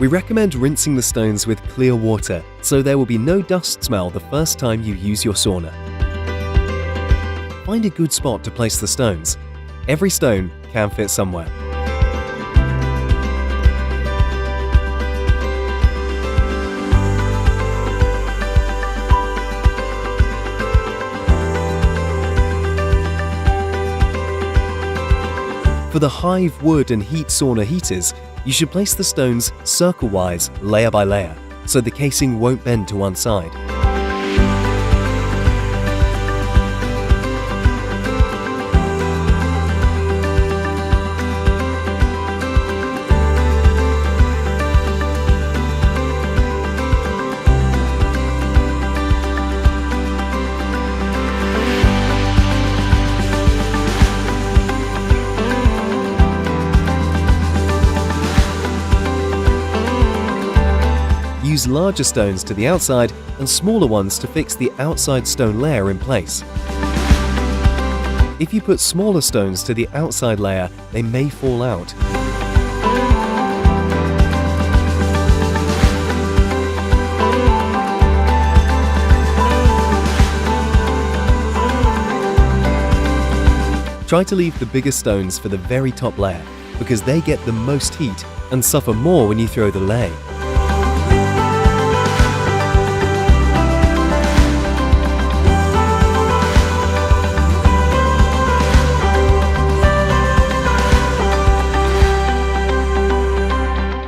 We recommend rinsing the stones with clear water, so there will be no dust smell the first time you use your sauna. Find a good spot to place the stones. Every stone can fit somewhere. For the HIVE wood and heat sauna heaters, you should place the stones circle-wise, layer by layer, so the casing won't bend to one side. Use larger stones to the outside and smaller ones to fix the outside stone layer in place. If you put smaller stones to the outside layer, they may fall out. Try to leave the bigger stones for the very top layer, because they get the most heat and suffer more when you throw the lei.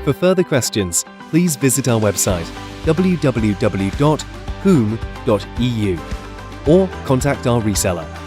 For further questions, please visit our website www.huum.eu or contact our reseller.